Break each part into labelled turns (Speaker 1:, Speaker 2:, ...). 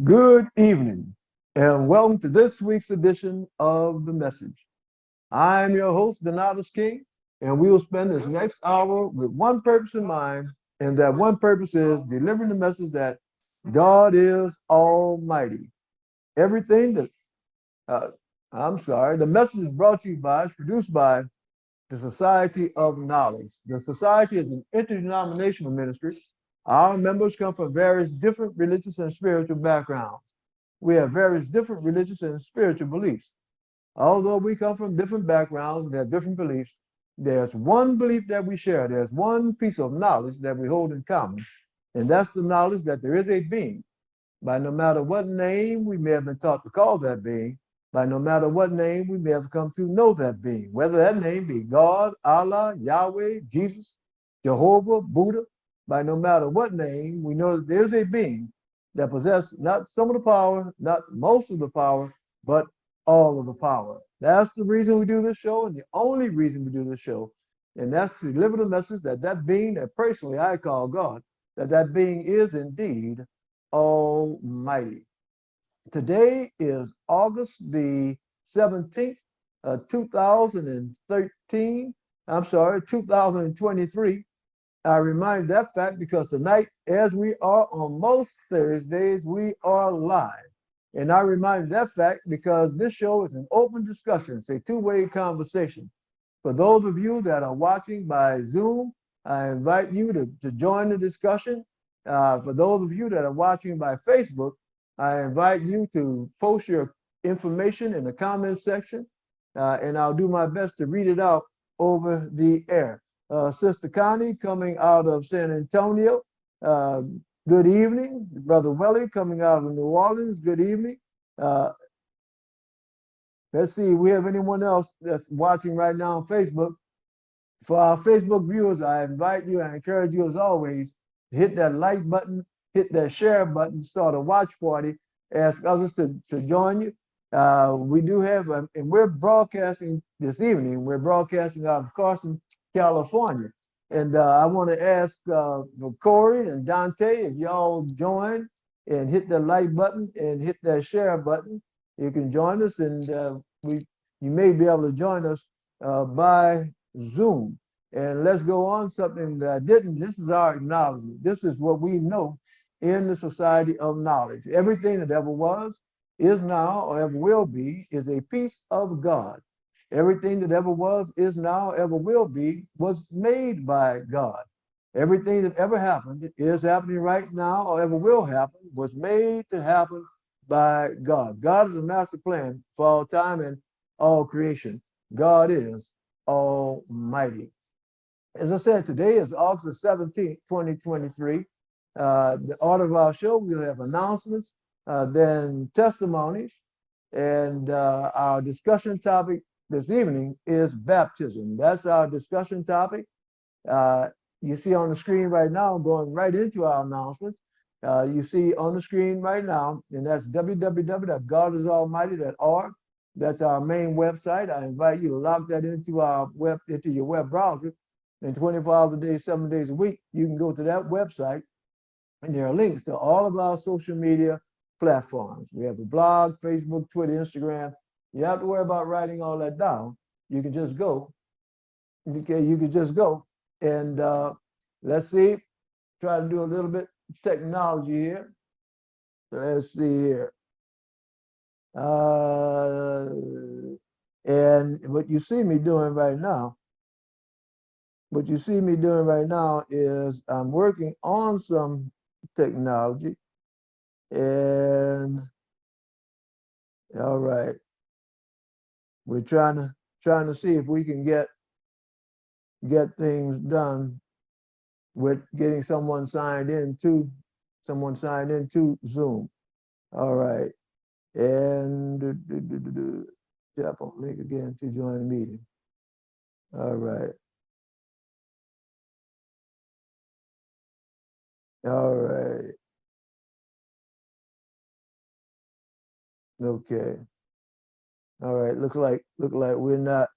Speaker 1: Good evening, and welcome to this week's edition of The Message. I'm your host, Donatus King, and we will spend this next hour with one purpose in mind, and that one purpose is delivering the message that God is Almighty. Everything that, uh, the message is brought to you by, is produced by the Society of Knowledge. The Society is an interdenominational ministry. Our members come from various different religious and spiritual backgrounds. We have various different religious and spiritual beliefs. Although we come from different backgrounds and have different beliefs, there's one belief that we share. There's one piece of knowledge that we hold in common, and that's the knowledge that there is a being. By no matter what name we may have been taught to call that being, by no matter what name we may have come to know that being, whether that name be God, Allah, Yahweh, Jesus, Jehovah, Buddha, by no matter what name, we know that there's a being that possesses not some of the power, not most of the power, but all of the power. That's the reason we do this show, and the only reason we do this show. And that's to deliver the message that that being that personally I call God, that being is indeed Almighty. Today is August the 17th, 2013. I'm sorry, 2023. I remind that fact because tonight, as we are on most Thursdays, we are live. And I remind that fact because this show is an open discussion. It's a two-way conversation. For those of you that are watching by Zoom, I invite you to join the discussion. For those of you that are watching by Facebook, I invite you to post your information in the comment section, and I'll do my best to read it out over the air. Sister Connie coming out of San Antonio, uh, good evening. Brother Welly coming out of New Orleans, good evening. Uh, let's see, we have anyone else that's watching right now on Facebook. For our Facebook viewers, I invite you, I encourage you as always, hit that like button, hit that share button, start a watch party, ask others to join you. We do have, and we're broadcasting this evening, we're broadcasting out of Carson, California. And I want to ask for Corey and Dante, if y'all join and hit the like button and hit that share button, you can join us, and you may be able to join us by Zoom. And let's go on something that I didn't. This is our acknowledgement. This is what we know in the Society of Knowledge. Everything that ever was, is now, or ever will be, is a piece of God. Everything that ever was, is now, ever will be, was made by God. Everything that ever happened, is happening right now, or ever will happen, was made to happen by God. God is a master plan for all time and all creation. God is Almighty. As I said, today is August 17th, 2023. The order of our show, we'll have announcements, then testimonies, and our discussion topic this evening is baptism. That's our discussion topic. Uh, you see on the screen right now, going right into our announcements. You see on the screen right now, and that's www.godisalmighty.org. That's our main website. I invite you to log that into your web browser. And 24 hours a day, 7 days a week, you can go to that website, and there are links to all of our social media platforms. We have a blog, Facebook, Twitter, Instagram. You don't have to worry about writing all that down. You can just go. Okay, you can just go. And let's see, try to do a little bit of technology here. Let's see here. And what you see me doing right now, is I'm working on some technology. And all right, we're trying to see if we can get things done with getting someone signed into Zoom. All right, and tap on link again to join the meeting. All right. All right. Okay. All right. Look like we are not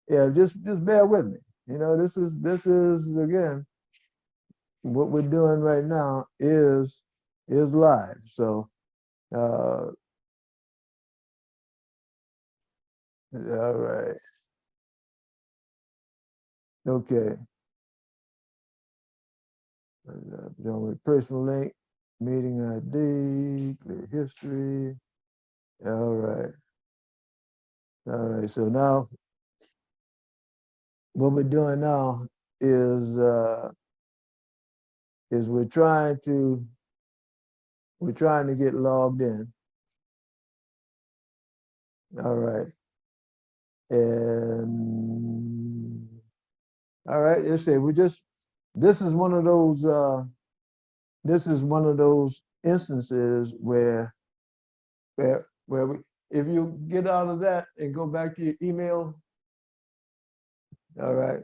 Speaker 1: yeah, just bear with me. You know, this is again, what we're doing right now is live. So all right. Okay. With personal link, meeting ID, clear history. All right. All right. So now what we're doing now is is we're trying to get logged in. All right. And all right, let's say we just this is one of those instances where we, if you get out of that and go back to your email, all right.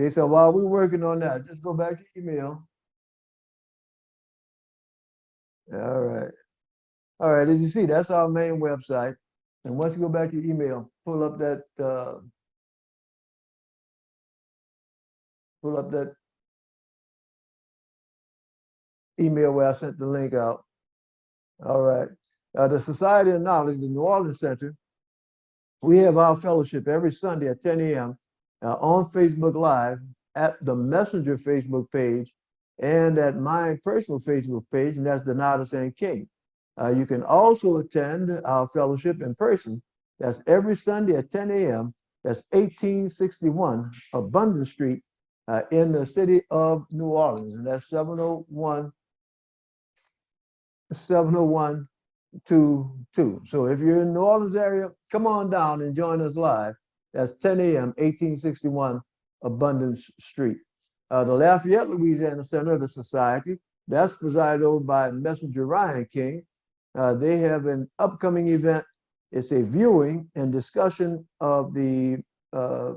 Speaker 1: Okay, so while we're working on that, just go back to email. All right. All right, as you see, that's our main website. And once you go back to your email, pull up that email where I sent the link out. All right. The Society of Knowledge, the New Orleans Center, we have our fellowship every Sunday at 10 a.m. On Facebook Live at the Messenger Facebook page and at my personal Facebook page, and that's Donatus and King. You can also attend our fellowship in person. That's every Sunday at 10 a.m. That's 1861 Abundant Street in the city of New Orleans. And that's 701-22. So if you're in New Orleans area, come on down and join us live. That's 10 a.m., 1861 Abundance Street. The Lafayette, Louisiana Center of the Society, that's presided over by Messenger Ryan King. They have an upcoming event. It's a viewing and discussion of the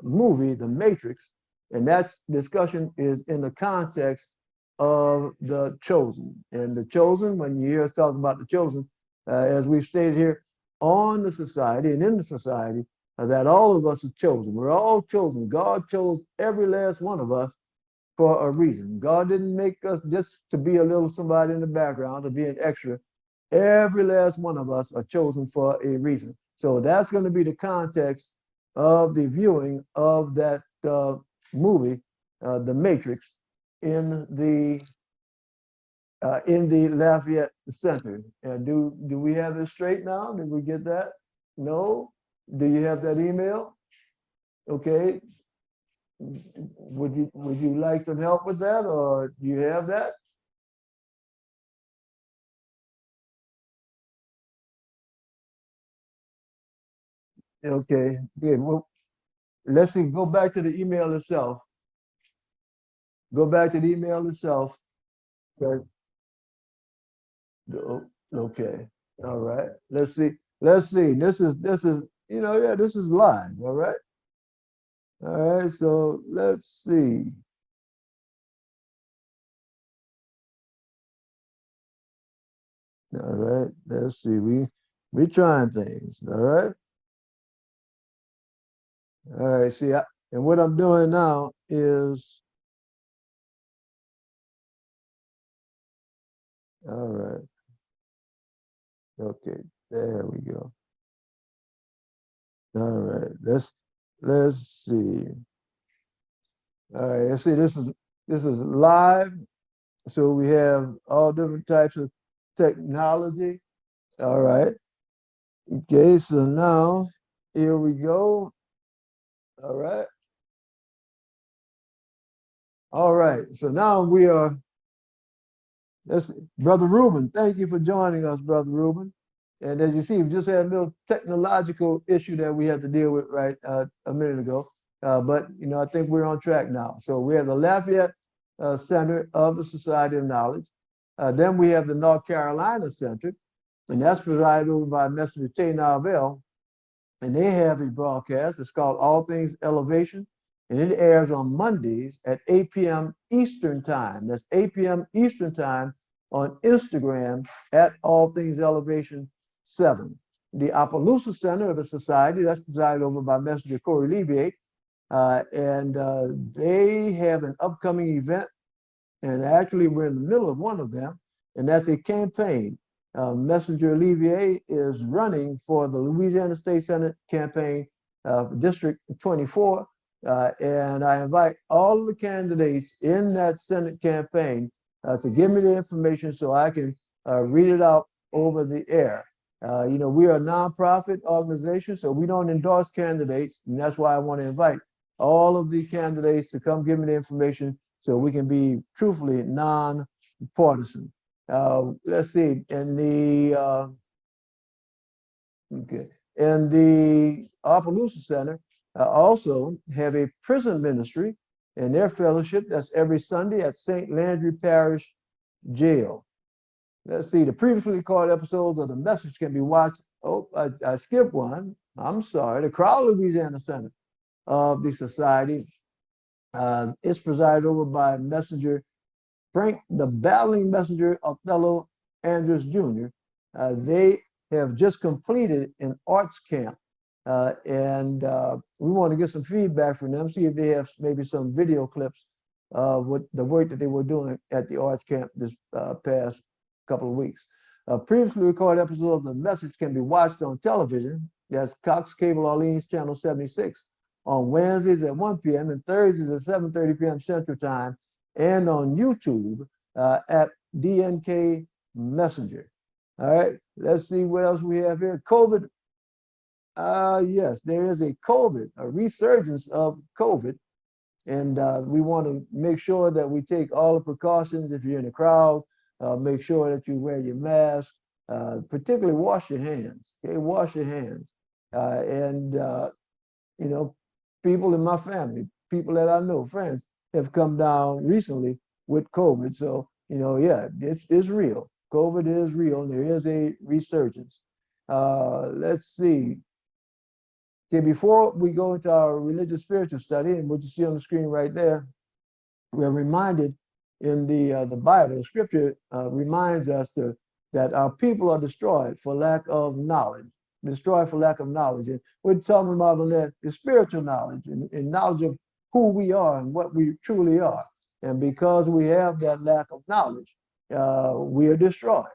Speaker 1: movie, The Matrix. And that discussion is in the context of the chosen. And the chosen, when you hear us talk about the chosen, as we've stated here, on the society and in the society, that all of us are chosen. We're all chosen. God chose every last one of us for a reason. God didn't make us just to be a little somebody in the background, to be an extra. Every last one of us are chosen for a reason. So that's going to be the context of the viewing of that movie, The Matrix, in the Lafayette Center. Do we have it straight now? Did we get that? No. Do you have that email? Okay. Would you like some help with that, or do you have that? Okay. Good. Well, let's see. Go back to the email itself. Go back to the email itself. Okay. Okay. All right. Let's see. Let's see. This is yeah, this is live. All right. All right. So let's see. All right. Let's see. We trying things. All right. All right. See, and what I'm doing now is all right. Okay. There we go. All right. Let's see. All right. Let's see. This is live. So we have all different types of technology. All right. Okay. So now here we go. All right. All right. So now we are. That's Brother Ruben. Thank you for joining us, Brother Ruben. And as you see, we just had a little technological issue that we had to deal with right a minute ago. But I think we're on track now. So we have the Lafayette Center of the Society of Knowledge. Then we have the North Carolina Center, and that's presided over by Messenger Tay Narvell. And they have a broadcast. It's called All Things Elevation, and it airs on Mondays at 8 p.m. Eastern Time. That's 8 p.m. Eastern Time on Instagram at All Things Elevation 7. The Appaloosa Center of the Society, that's presided over by Messenger Corey Leviate, and they have an upcoming event And actually, we're in the middle of one of them, and that's a campaign. Messenger Olivier is running for the Louisiana State Senate campaign, District 24. And I invite all the candidates in that Senate campaign to give me the information so I can read it out over the air. We are a nonprofit organization, so we don't endorse candidates, and that's why I want to invite all of the candidates to come give me the information so we can be truthfully non-partisan. Let's see, in the Opelousas Center also have a prison ministry and their fellowship that's every Sunday at St. Landry Parish Jail. Let's see, the previously recorded episodes of the message can be watched. Oh, I skipped one. I'm sorry. The Crowd Louisiana Center of the Society is presided over by Messenger Frank, the battling messenger Othello Andrews Jr. They have just completed an arts camp, and we want to get some feedback from them, see if they have maybe some video clips of what the work that they were doing at the arts camp this past couple of weeks. Previously recorded episodes of the message can be watched on television. That's Cox Cable Orleans Channel 76 on Wednesdays at 1 p.m. and Thursdays at 7:30 p.m. Central Time, and on YouTube at DNK Messenger. All right, let's see what else we have here. COVID. Yes, there is a resurgence of COVID. And we want to make sure that we take all the precautions. If you're in a crowd, make sure that you wear your mask, particularly wash your hands. Okay, wash your hands. People in my family, people that I know, friends, have come down recently with COVID. So, it's real. COVID is real, and there is a resurgence. Let's see. Okay, before we go into our religious spiritual study, and what you see on the screen right there, we're reminded in the Bible, the scripture reminds us that our people are destroyed for lack of knowledge, destroyed for lack of knowledge. And we're talking about on that the spiritual knowledge and knowledge of who we are and what we truly are. And because we have that lack of knowledge, we are destroyed.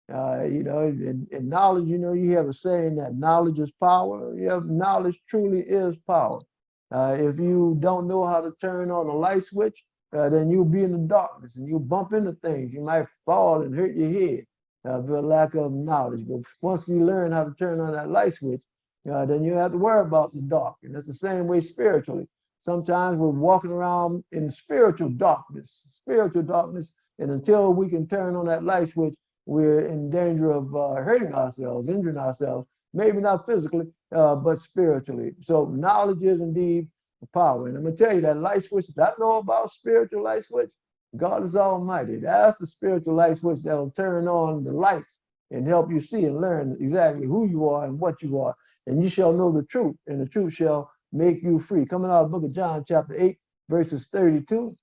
Speaker 1: In knowledge, you have a saying that knowledge is power. Knowledge truly is power. If you don't know how to turn on a light switch, then you'll be in the darkness and you'll bump into things. You might fall and hurt your head for lack of knowledge. But once you learn how to turn on that light switch, then you have to worry about the dark. And that's the same way spiritually. Sometimes we're walking around in spiritual darkness, and until we can turn on that light switch, we're in danger of hurting ourselves, injuring ourselves, maybe not physically, but spiritually. So knowledge is indeed power. And I'm going to tell you that light switch that I know about, spiritual light switch, God is almighty. That's the spiritual light switch that'll turn on the lights and help you see and learn exactly who you are and what you are. And you shall know the truth, and the truth shall make you free. Coming out of the book of John, chapter 8, verses 32.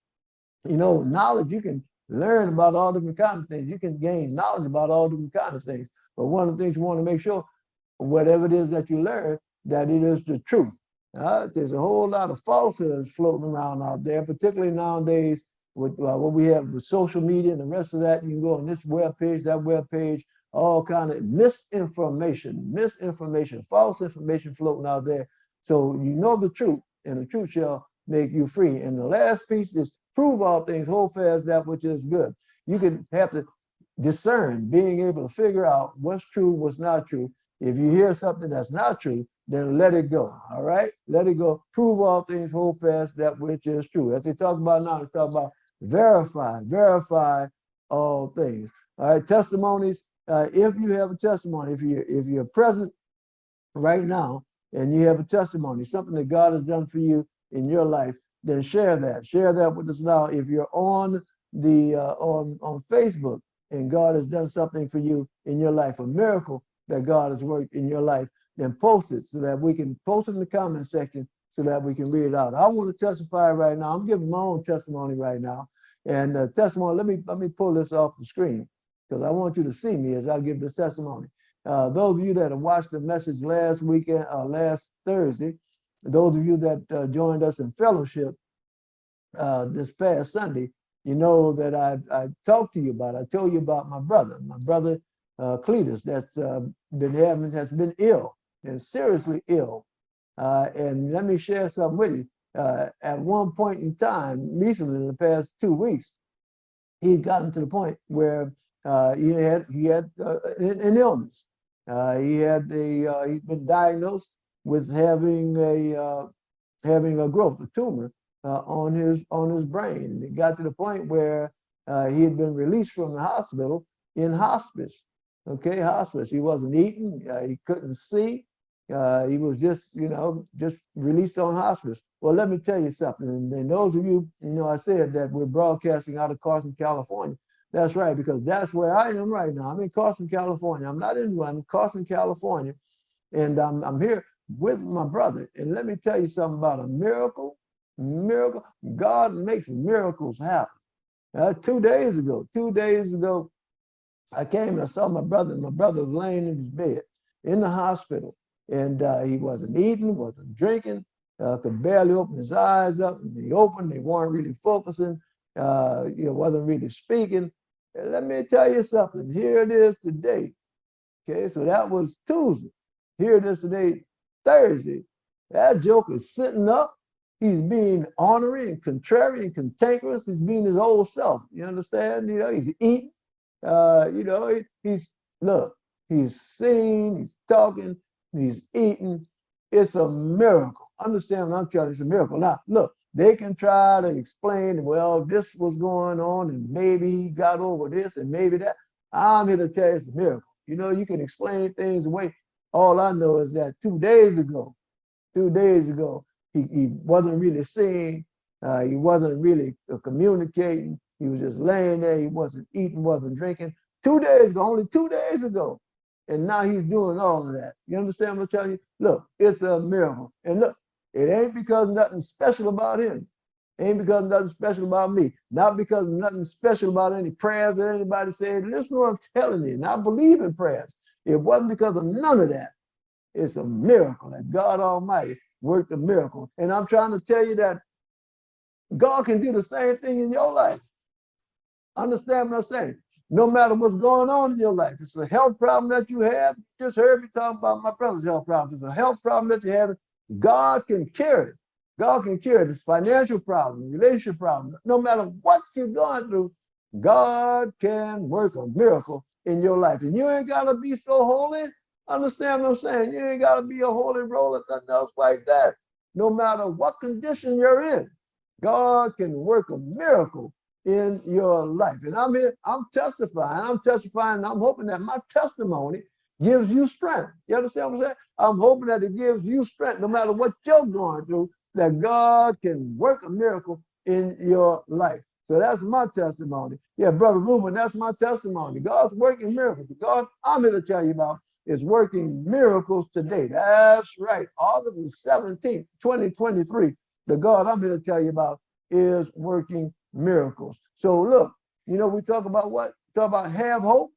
Speaker 1: Knowledge, you can learn about all different kinds of things. You can gain knowledge about all different kinds of things. But one of the things you want to make sure, whatever it is that you learn, that it is the truth. There's a whole lot of falsehoods floating around out there, particularly nowadays with what we have with social media and the rest of that. You can go on this web page, that web page, all kind of misinformation, false information floating out there. So you know the truth, and the truth shall make you free. And the last piece is prove all things, hold fast that which is good. You can have to discern, being able to figure out what's true, what's not true. If you hear something that's not true, then let it go. All right, let it go. Prove all things, hold fast that which is true. As they talk about now, they talk about verify all things. All right, testimonies. If you have a testimony, if you're present right now and you have a testimony, something that God has done for you in your life, then share that. Share that with us now. If you're on the on Facebook and God has done something for you in your life, a miracle that God has worked in your life, then post it so that we can post it in the comment section so that we can read it out. I want to testify right now. I'm giving my own testimony right now. And testimony, let me pull this off the screen because I want you to see me as I give this testimony. Those of you that have watched the message last weekend, last Thursday, those of you that joined us in fellowship this past Sunday, you know that I talked to you about. I told you about my brother Cletus, that's has been ill and seriously ill. And let me share something with you. At one point in time, recently, in the past 2 weeks, he'd gotten to the point where he had an illness. He's been diagnosed with having a growth, a tumor on his brain. And it got to the point where he had been released from the hospital in hospice. Okay, hospice. He wasn't eating. He couldn't see. He was just released on hospice. Well, let me tell you something. And those of you, I said that we're broadcasting out of Carson, California. That's right, because that's where I am right now. I'm in Carson, California. I'm not in Carson, California, and I'm here with my brother. And let me tell you something about a miracle. Miracle. God makes miracles happen. 2 days ago, I came and I saw my brother. My brother was laying in his bed in the hospital, and he wasn't eating, wasn't drinking, could barely open his eyes up. And they opened, they weren't really focusing, wasn't really speaking. And let me tell you something. Here it is today. Okay, so that was Tuesday. Here it is today, Thursday. That joker is sitting up. He's being ornery and contrary and cantankerous. He's being his old self. You understand? He's eating. He's singing, he's talking, he's eating. It's a miracle. Understand what I'm telling you, it's a miracle. Now, look, they can try to explain, well, this was going on, and maybe he got over this, and maybe that. I'm here to tell you it's a miracle. You can explain things away. All I know is that 2 days ago, he wasn't really seeing, he wasn't really communicating. He was just laying there. He wasn't eating, wasn't drinking. 2 days ago, only 2 days ago. And now he's doing all of that. You understand what I'm telling you? Look, it's a miracle. And look, it ain't because nothing special about him. It ain't because nothing special about me. Not because nothing special about any prayers that anybody said. Listen to what I'm telling you. And I believe in prayers. It wasn't because of none of that. It's a miracle that God Almighty worked a miracle. And I'm trying to tell you that God can do the same thing in your life. Understand what I'm saying? No matter what's going on in your life, it's a health problem that you have. You just heard me talking about my brother's health problem. It's a health problem that you have. God can cure it. God can cure it. It's a financial problem, relationship problem. No matter what you're going through, God can work a miracle in your life. And you ain't got to be so holy. Understand what I'm saying? You ain't got to be a holy roller, nothing else like that. No matter what condition you're in, God can work a miracle in your life. And I'm here, I'm testifying, and I'm hoping that my testimony gives you strength. You understand what I'm saying? I'm hoping that it gives you strength no matter what you're going through, that God can work a miracle in your life. So that's my testimony. Yeah, Brother Ruben, that's my testimony. God's working miracles. God I'm here to tell you about is working miracles today. That's right. August 17th, 2023. The God I'm here to tell you about is working miracles. So look, we talk about what? Talk about have hope.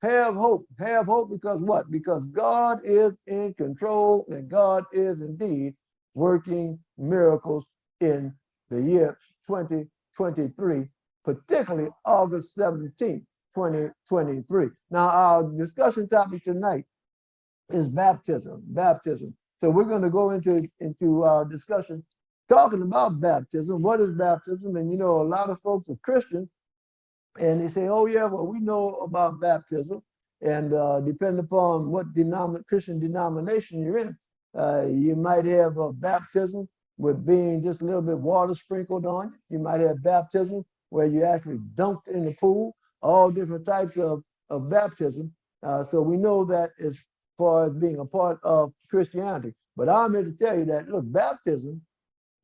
Speaker 1: Have hope. Have hope because what? Because God is in control and God is indeed working miracles in the year 2023, particularly August 17th, 2023. Now, our discussion topic tonight is baptism. Baptism. So we're going to go into our discussion talking about baptism. What is baptism? And a lot of folks are Christian, and they say, "Oh yeah, well we know about baptism." And depending upon what Christian denomination you're in, you might have a baptism with being just a little bit water sprinkled on you. You might have baptism where you actually dunked in the pool. All different types of baptism. So we know that as far as being a part of Christianity. But I'm here to tell you that look, baptism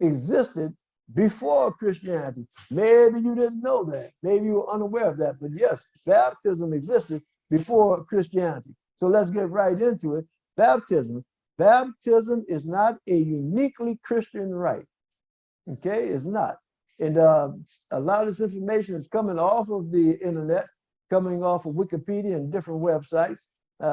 Speaker 1: existed before Christianity. Maybe you didn't know that. Maybe you were unaware of that. But yes, baptism existed before Christianity. So let's get right into it. Baptism. Baptism is not a uniquely Christian rite. Okay, it's not. And a lot of this information is coming off of the internet, coming off of Wikipedia and different websites.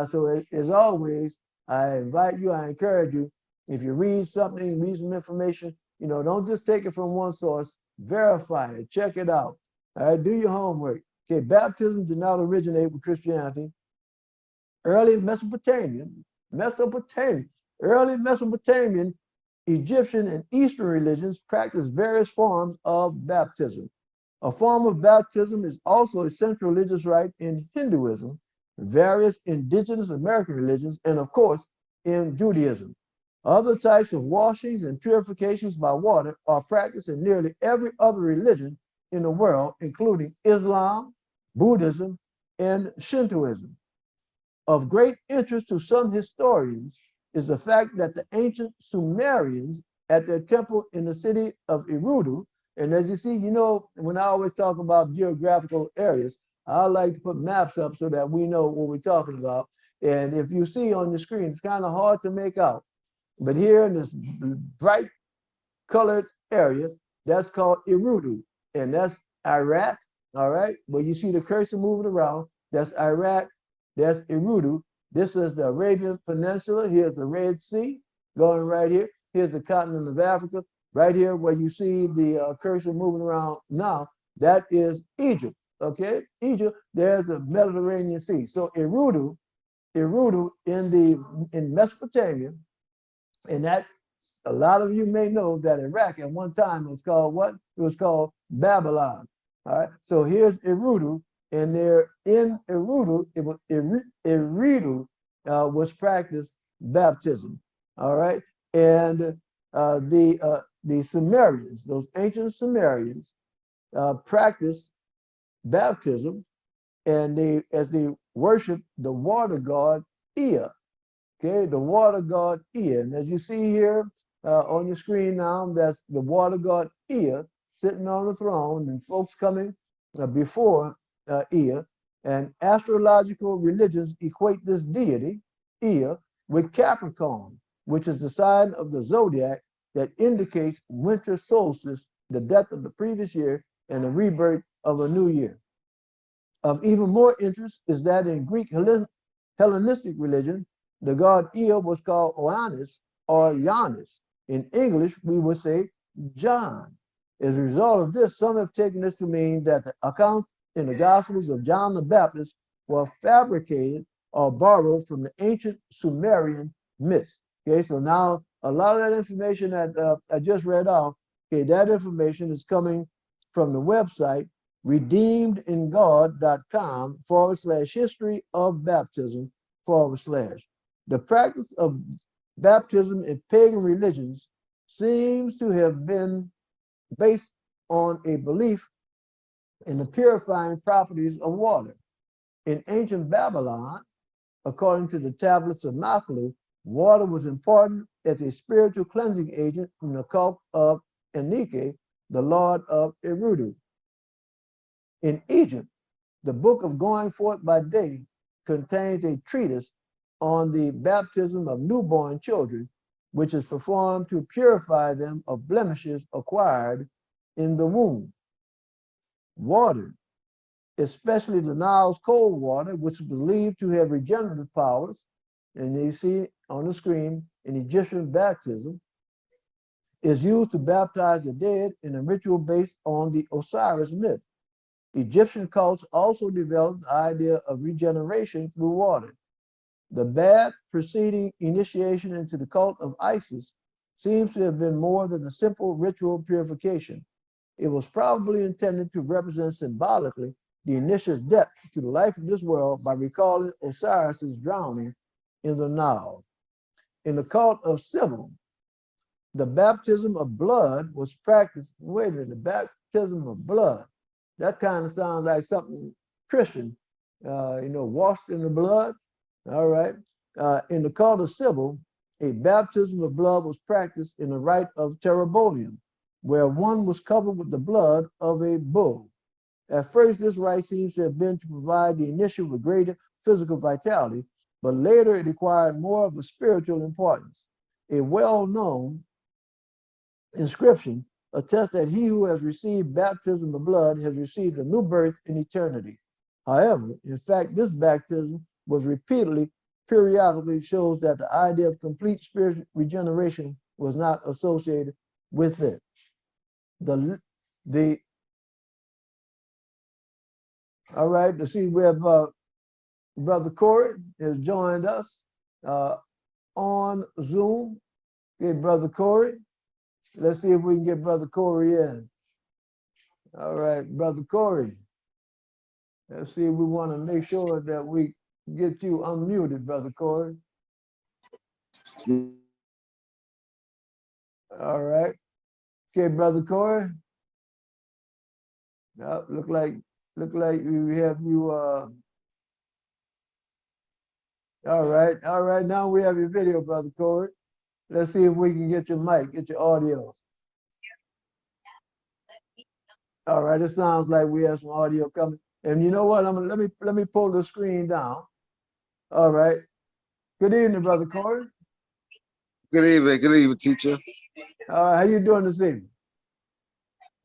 Speaker 1: So as always, I invite you, I encourage you, if you read something, read some information, don't just take it from one source, verify it, check it out. All right, do your homework. Okay, baptism did not originate with Christianity. Early early Mesopotamian, Egyptian, and Eastern religions practiced various forms of baptism. A form of baptism is also a central religious rite in Hinduism, various indigenous American religions, and of course, in Judaism. Other types of washings and purifications by water are practiced in nearly every other religion in the world, including Islam, Buddhism, and Shintoism. Of great interest to some historians is the fact that the ancient Sumerians at their temple in the city of Eridu, and as you see, you know, when I always talk about geographical areas, I like to put maps up so that we know what we're talking about. And if you see on your screen, it's kind of hard to make out. But here in this bright colored area, that's called Eridu, and that's Iraq, all right? Where you see the cursor moving around, that's Iraq, that's Eridu. This is the Arabian Peninsula. Here's the Red Sea going right here. Here's the continent of Africa. Right here where you see the cursor moving around now, that is Egypt, okay? Egypt, there's the Mediterranean Sea. So Eridu in Mesopotamia, and that a lot of you may know that Iraq at one time was called what? It was called Babylon. All right. So here's Eridu, and there in Eridu, it was Eridu was practiced baptism. All right, and the Sumerians, those ancient Sumerians, practiced baptism, and as they worshiped the water god Ea. Okay, the water god Ea. And as you see here on your screen now, that's the water god Ea sitting on the throne, and folks coming before Ea. And astrological religions equate this deity, Ea, with Capricorn, which is the sign of the zodiac that indicates winter solstice, the death of the previous year, and the rebirth of a new year. Of even more interest is that in Greek Hellenistic religion, the god Ea was called Oannes or Giannis. In English, we would say John. As a result of this, some have taken this to mean that the accounts in the Gospels of John the Baptist were fabricated or borrowed from the ancient Sumerian myths. Okay, so now a lot of that information that I just read off, okay, that information is coming from the website redeemedingod.com/history of baptism / The practice of baptism in pagan religions seems to have been based on a belief in the purifying properties of water. In ancient Babylon, according to the tablets of Makalu, water was important as a spiritual cleansing agent from the cult of Enike, the lord of Eridu. In Egypt, the book of Going Forth by Day contains a treatise on the baptism of newborn children, which is performed to purify them of blemishes acquired in the womb. Water, especially the Nile's cold water, which is believed to have regenerative powers, and you see on the screen in Egyptian baptism, is used to baptize the dead in a ritual based on the Osiris myth. Egyptian cults also developed the idea of regeneration through water. The bath preceding initiation into the cult of Isis seems to have been more than a simple ritual purification. It was probably intended to represent symbolically the initiate's death to the life of this world by recalling Osiris's drowning in the Nile. In the cult of Cybele, the baptism of blood was practiced. Wait a minute, the baptism of blood. That kind of sounds like something Christian, washed in the blood. All right. In the cult of Cybele, a baptism of blood was practiced in the rite of Terabolium, where one was covered with the blood of a bull. At first, this rite seems to have been to provide the initial with greater physical vitality, but later it acquired more of a spiritual importance. A well-known inscription attests that he who has received baptism of blood has received a new birth in eternity. However, in fact, this baptism was periodically shows that the idea of complete spiritual regeneration was not associated with it. The All right. Let's see. We have Brother Corey has joined us on Zoom. Okay, Brother Corey. Let's see if we can get Brother Corey in. All right, Brother Corey. Let's see. We want to make sure that we get you unmuted, Brother Corey. All right. Okay, Brother Corey. Look like we have you. All right. All right. Now we have your video, Brother Corey. Let's see if we can get your mic, get your audio. All right. It sounds like we have some audio coming. And you know what? Let me pull the screen down. All right. Good evening, Brother Corey.
Speaker 2: Good evening, teacher.
Speaker 1: How you doing this evening?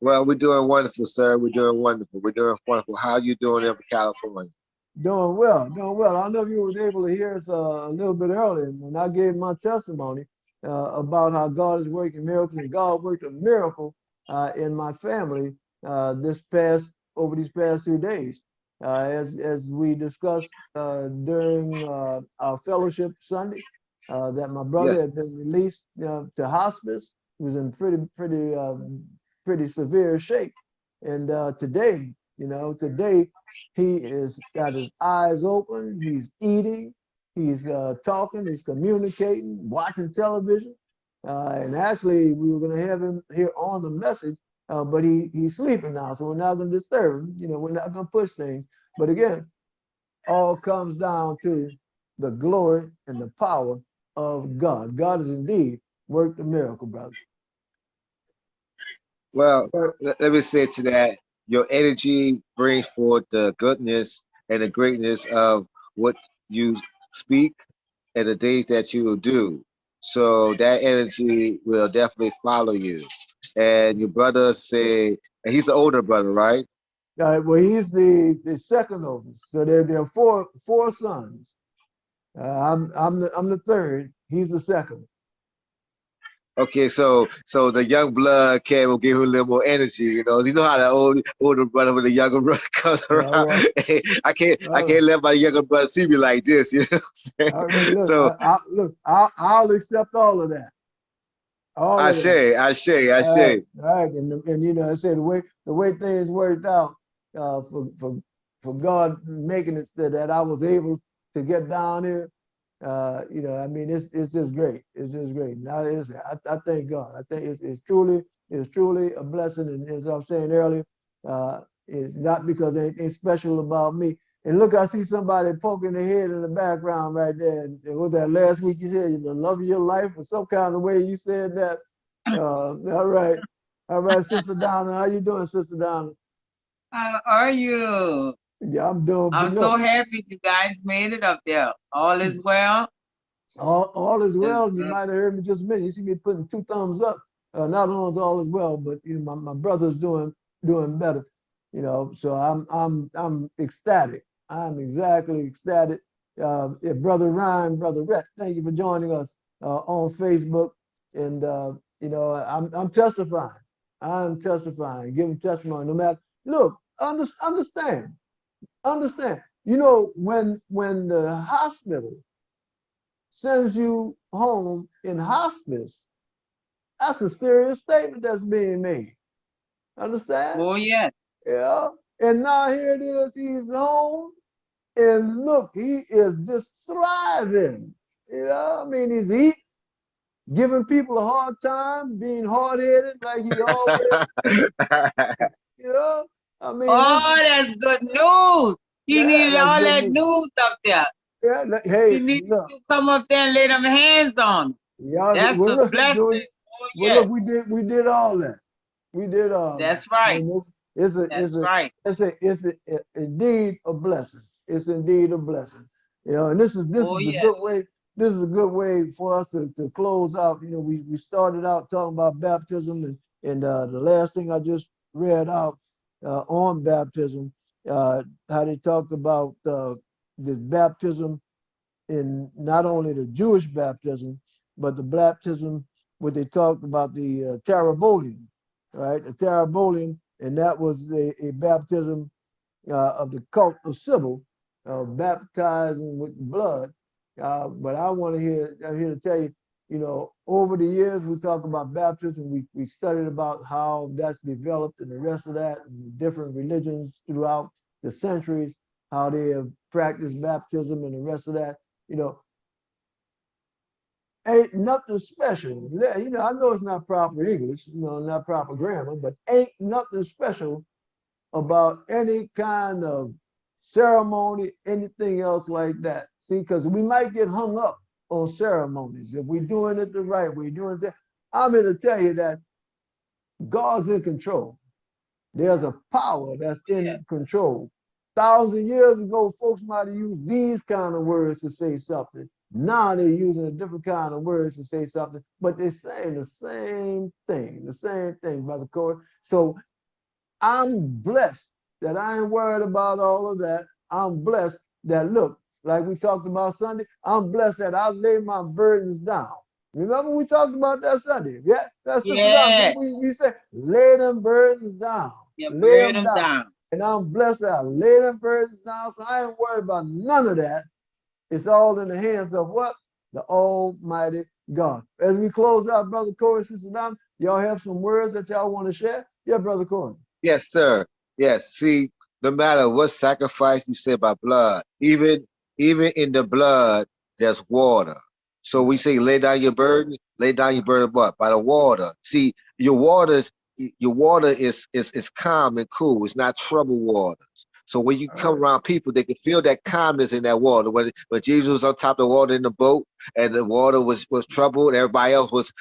Speaker 2: Well, we're doing wonderful, sir. We're doing wonderful. We're doing wonderful. How you doing in California?
Speaker 1: Doing well, doing well. I know you were able to hear us a little bit earlier when I gave my testimony about how God is working miracles, and God worked a miracle in my family over these past 2 days, as we discussed during our fellowship Sunday, that my brother
Speaker 2: Yes.
Speaker 1: had been released to hospice. He was in pretty severe shape, and today he is got his eyes open. He's eating. He's talking. He's communicating, watching television. And actually, we were going to have him here on the message, but he's sleeping now, so we're not going to disturb him. We're not going to push things. But again, all comes down to the glory and the power of God. God has indeed worked a miracle, brother.
Speaker 2: Well, let me say to that, your energy brings forth the goodness and the greatness of what you speak and the things that you will do. So that energy will definitely follow you. And your brother say, and he's the older brother, right?
Speaker 1: Well, he's the second oldest, so there are four sons. I'm the third. He's the second.
Speaker 2: Okay, so the young blood can will give him a little more energy, You know how the older brother with the younger brother comes
Speaker 1: All
Speaker 2: around.
Speaker 1: right.
Speaker 2: Hey, I
Speaker 1: All right.
Speaker 2: can't let my younger brother see me like this, you know what I'm
Speaker 1: All right.
Speaker 2: saying?
Speaker 1: Look,
Speaker 2: So
Speaker 1: I'll accept all of that. All
Speaker 2: I
Speaker 1: of that.
Speaker 2: say, I say, I
Speaker 1: All right.
Speaker 2: say.
Speaker 1: All right. And I said the way things worked out for God making it so that I was able to get down here. I mean, it's just great. It's just great. Now I thank God. I think it's truly a blessing. And as I was saying earlier, it's not because anything special about me. And look, I see somebody poking their head in the background right there. And it was that last week you said, the love of your life, or some kind of way you said that. All right. All right, Sister Donna. How you doing, Sister Donna?
Speaker 3: How are you?
Speaker 1: Yeah, I'm doing.
Speaker 3: I'm
Speaker 1: But
Speaker 3: so
Speaker 1: look,
Speaker 3: happy you guys made it up there. All is well.
Speaker 1: all is
Speaker 3: It's
Speaker 1: well. You
Speaker 3: good.
Speaker 1: might have heard me just a minute. You see me putting two thumbs up. Not only is all is well, but my brother's doing better. So I'm ecstatic. I'm exactly ecstatic. Yeah, Brother Ryan, Brother Rhett, thank you for joining us on Facebook. And I'm testifying. I'm testifying, giving testimony. No matter, look, understand. When the hospital sends you home in hospice, that's a serious statement that's being made. Understand?
Speaker 3: Oh, yes.
Speaker 1: Yeah. And now here it is, he's home, and look, he is just thriving. I mean, he's eating, giving people a hard time, being hard-headed like he always, you know. I mean,
Speaker 3: Oh, that's good news. He needed
Speaker 1: that's
Speaker 3: all
Speaker 1: good
Speaker 3: that
Speaker 1: news.
Speaker 3: news up there.
Speaker 1: Yeah,
Speaker 3: He
Speaker 1: hey,
Speaker 3: needed
Speaker 1: look,
Speaker 3: to come up there and lay them hands on him.
Speaker 1: y'all,
Speaker 3: That's
Speaker 1: well,
Speaker 3: a
Speaker 1: look,
Speaker 3: blessing.
Speaker 1: dude,
Speaker 3: Oh,
Speaker 1: well,
Speaker 3: yes.
Speaker 1: look, we did all that. We did all that.
Speaker 3: That's
Speaker 1: I
Speaker 3: right.
Speaker 1: mean, it's a it's
Speaker 3: That's
Speaker 1: a
Speaker 3: right.
Speaker 1: indeed a blessing. It's indeed a blessing. And this
Speaker 3: Oh,
Speaker 1: is a
Speaker 3: yes.
Speaker 1: good way. This is a good way for us to close out. We started out talking about baptism, and the last thing I just read out on baptism, how they talked about the baptism in not only the Jewish baptism, but the baptism where they talked about the Tarabolian, right? The Tarabolian, and that was a baptism of the cult of Sybil, baptizing with blood. But I want to hear, I'm here to tell you, you know, over the years, we talk about baptism. We studied about how that's developed and the rest of that, and different religions throughout the centuries, how they have practiced baptism and the rest of that. You know, ain't nothing special. You know, I know it's not proper English, you know, not proper grammar, but ain't nothing special about any kind of ceremony, anything else like that. See, because we might get hung up on ceremonies if we're doing it the right way, doing it. I'm here to tell you that God's in control. There's a power that's
Speaker 3: Yeah.
Speaker 1: in control. 1,000 years ago, folks might have used these kind of words to say something. Now they're using a different kind of words to say something, but they're saying the same thing, Brother Corey. So I'm blessed that I ain't worried about all of that. I'm blessed that, look, like we talked about Sunday, I'm blessed that I lay my burdens down. Remember we talked about that Sunday? Yeah, that's Sister Don.
Speaker 3: Yes.
Speaker 1: We said, lay them burdens down,
Speaker 3: Your
Speaker 1: lay them
Speaker 3: burden
Speaker 1: down.
Speaker 3: down.
Speaker 1: And I'm blessed that I lay them burdens down, so I ain't worried about none of that. It's all in the hands of what? The Almighty God. As we close out, Brother Corey, Sister Don, y'all have some words that y'all want to share? Yeah, Brother Corey.
Speaker 2: Yes, sir. Yes. See, no matter what sacrifice you say by blood, even in the blood, there's water. So we
Speaker 1: Right.
Speaker 2: say, lay down your burden what? By the water. See, your water is calm and cool. It's not troubled waters. So when you
Speaker 1: All
Speaker 2: come
Speaker 1: right.
Speaker 2: around people, they can feel that calmness in that water. When Jesus was on top of the water in the boat, and the water was troubled, everybody else was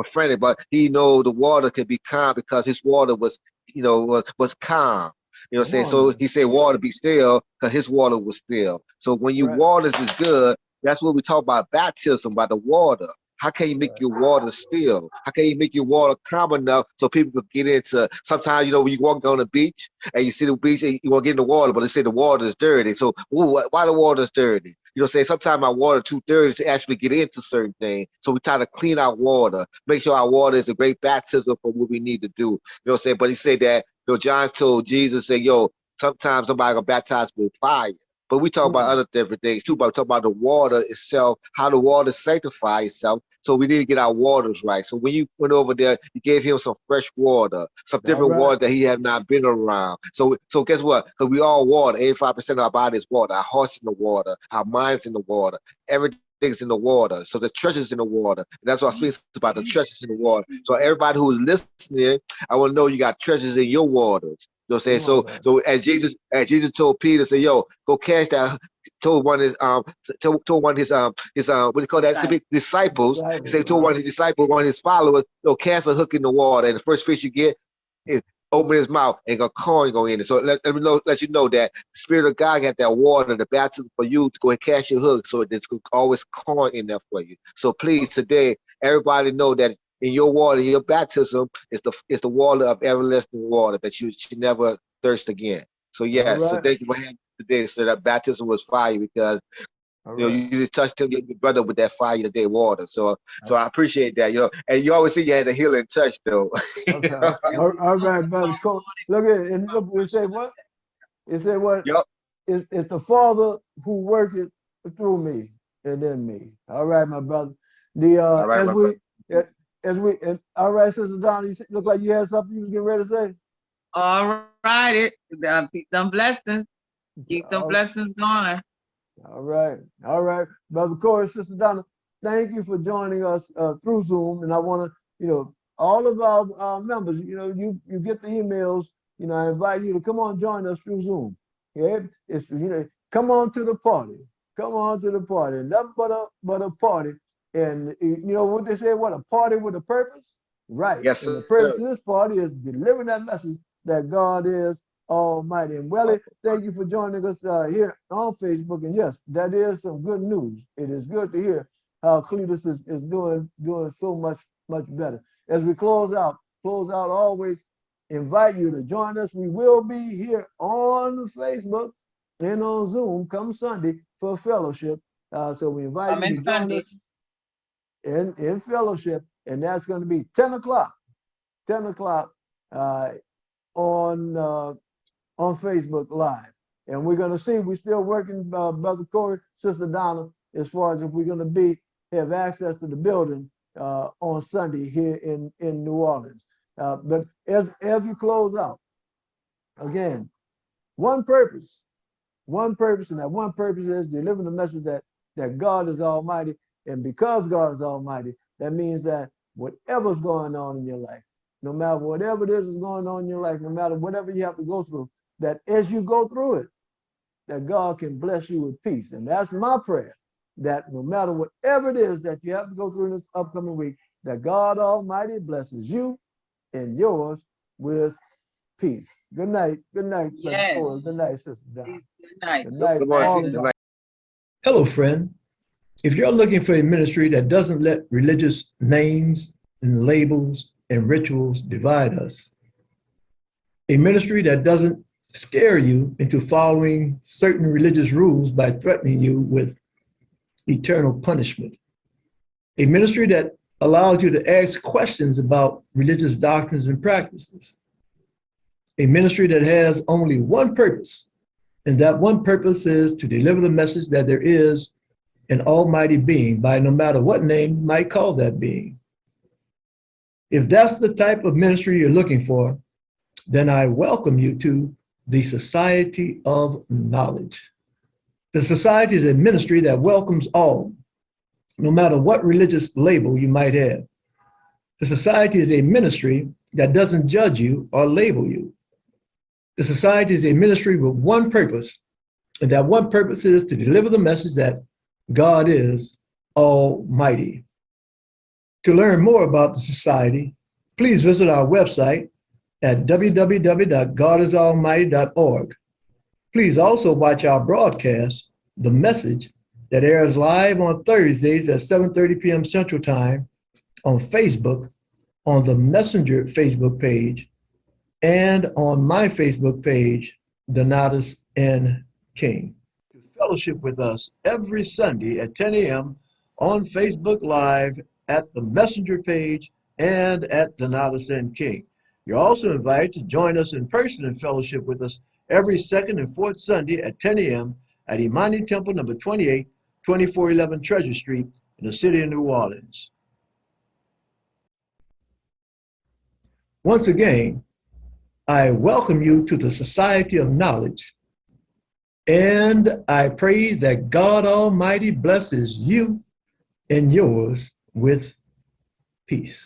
Speaker 2: frantic, but he know the water could be calm because his water was calm. You know what I'm
Speaker 1: Come
Speaker 2: saying?
Speaker 1: on
Speaker 2: So
Speaker 1: now.
Speaker 2: he said, water be still, because his water was still. So when your
Speaker 1: Right.
Speaker 2: waters is good, that's what we talk about baptism, by the water. How can you make
Speaker 1: Right.
Speaker 2: your water still? How can you make your water calm enough so people could get into? Sometimes, when you walk on the beach and you see the beach and you want to get in the water, but they say the water is dirty. So, ooh, why the water is dirty? Say sometimes my water too dirty to actually get into certain things. So we try to clean our water, make sure our water is a great baptism for what we need to do. Saying? But he said that, John told Jesus, say, yo, sometimes somebody gonna baptize with fire. But we talk about
Speaker 1: Mm.
Speaker 2: other different things too, but we talk about the water itself, how the water sanctifies itself. So we need to get our waters right. So when you went over there, you gave him some fresh water, some
Speaker 1: All
Speaker 2: different
Speaker 1: right.
Speaker 2: water that he had not been around. So guess what? Because we all water, 85% of our body is water. Our heart's in the water, our mind's in the water, everything's in the water. So the treasure's in the water. And that's what I speak about, the treasures in the water. So everybody who is listening, I want to know you got treasures in your waters. You know what I'm saying?
Speaker 1: Come on
Speaker 2: So
Speaker 1: now.
Speaker 2: so as Jesus told Peter, say, yo, go cast that, told one of told one of his what do you call that?
Speaker 3: Right.
Speaker 2: Disciples. He
Speaker 1: Disciples.
Speaker 2: said, told one of his disciples, one of his followers, cast a hook in the water, and the first fish you get is open his mouth and a coin go in it. So let you know that the Spirit of God got that water, the baptism for you to go and cast your hook. So there's always coin in there for you. So please today, everybody know that in your water, your baptism is the water of everlasting water that you should never thirst again. So
Speaker 1: All
Speaker 2: yes, so
Speaker 1: right.
Speaker 2: thank you for having me today. So that baptism was fire because
Speaker 1: All
Speaker 2: you
Speaker 1: right.
Speaker 2: just touched him, your brother with that fire today water. So I appreciate that. And you always see you had a healing touch though.
Speaker 1: Okay.
Speaker 3: And we
Speaker 1: All
Speaker 3: spoke
Speaker 1: right, brother.
Speaker 3: about
Speaker 1: Look at it. And look, it said what? It said what?
Speaker 2: Yup.
Speaker 1: It's the Father who worketh through me and in me. All right, my brother. The
Speaker 2: All right, my brother.
Speaker 1: all right, Sister Donna, you look like you had something you was getting ready to say.
Speaker 3: all right. Keep them blessings. Keep them
Speaker 1: All,
Speaker 3: blessings going.
Speaker 1: all right, brother Corey, Sister Donna. Thank you for joining us through Zoom, and I want to, all of our members, you get the emails. I invite you to come on, join us through Zoom. Okay, come on to the party. Come on to the party. Nothing but a party. And you know what they say? What, a party with a purpose? Right.
Speaker 2: Yes,
Speaker 1: And the
Speaker 2: sir.
Speaker 1: purpose of this party is delivering that message that God is Almighty. And Welly, thank you for joining us here on Facebook. And yes, that is some good news. It is good to hear how Cletus is doing so much better. As we close out always invite you to join us. We will be here on Facebook and on Zoom come Sunday for fellowship. So we invite you
Speaker 3: Coming
Speaker 1: to join
Speaker 3: Sunday.
Speaker 1: us in fellowship, and that's going to be 10 o'clock. 10 o'clock on on Facebook Live. And we're going to see, we're still working, Brother Corey, Sister Donna, as far as if we're going to have access to the building on Sunday here in New Orleans. But as you close out, again, one purpose, and that one purpose is delivering the message that God is Almighty. And because God is Almighty, that means that whatever's going on in your life, no matter whatever it is going on in your life, no matter whatever you have to go through, that as you go through it, that God can bless you with peace. And that's my prayer, that no matter whatever it is that you have to go through in this upcoming week, that God Almighty blesses you and yours with peace. Good night. Good night, Brother
Speaker 3: Yes.
Speaker 1: Corey. Good night, Sister Don.
Speaker 3: Good night.
Speaker 1: Good night.
Speaker 2: Good morning.
Speaker 1: all
Speaker 2: Good
Speaker 1: of
Speaker 2: night.
Speaker 4: Hello, friend. If you're looking for a ministry that doesn't let religious names and labels and rituals divide us, a ministry that doesn't scare you into following certain religious rules by threatening you with eternal punishment, a ministry that allows you to ask questions about religious doctrines and practices, a ministry that has only one purpose, and that one purpose is to deliver the message that there is an almighty being by no matter what name you might call that being. If that's the type of ministry you're looking for, then I welcome you to the Society of Knowledge. The Society is a ministry that welcomes all, no matter what religious label you might have. The Society is a ministry that doesn't judge you or label you. The Society is a ministry with one purpose, and that one purpose is to deliver the message that God is Almighty. To learn more about the Society, please visit our website at www.godisalmighty.org. Please also watch our broadcast, The Message, that airs live on Thursdays at 7:30 p.m. Central Time on Facebook, on the Messenger Facebook page, and on my Facebook page, Donatus N. King. To fellowship with us every Sunday at 10 a.m. on Facebook Live at the Messenger page and at Donatus N. King. You're also invited to join us in person and fellowship with us every second and fourth Sunday at 10 a.m. at Imani Temple number 28, 2411 Treasure Street in the city of New Orleans. Once again, I welcome you to the Society of Knowledge, and I pray that God Almighty blesses you and yours with peace.